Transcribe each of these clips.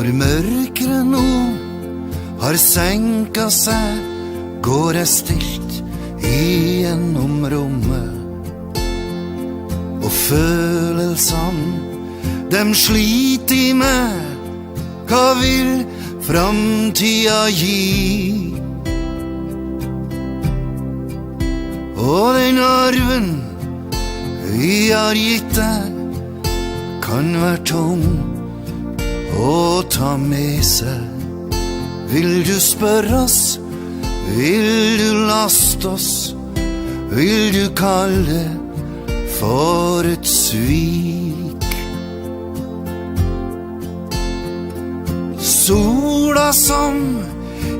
Når mørket nå har senket seg, går jeg stilt igjennom rommet, og følelsene, dem sliter i meg. Hva vil framtida gi? Og den arven vi har gitt deg, kan være tung å ta med seg. Vil du spørre oss? Vil du laste oss? Vil du kalle det for et svik? Sola som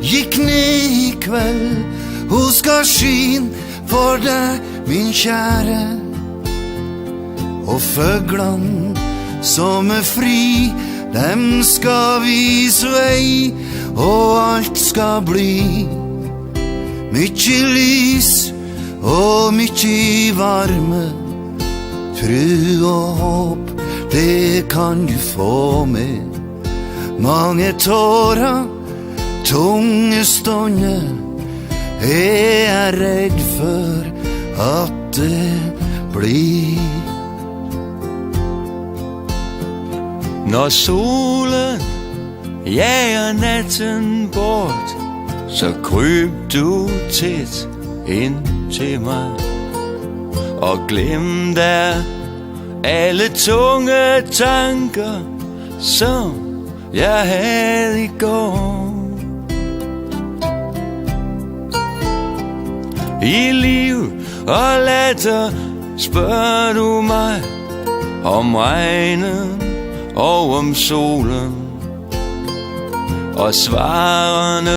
gikk ned i kveld, hun skal skine for deg, min kjære. Og føglene som fri, dem skal vise vei, og alt skal bli mykje lys og mykje varme. Tru og håp, det kan du få med. Mange tårer, tunge stunder, jeg er redd for at det blir. Når solen jager natten bort, så kryb du tæt ind til mig, og glem der alle tunge tanker, som jeg havde i går. I liv og latter spørger du mig om regnen og om solen, og svarene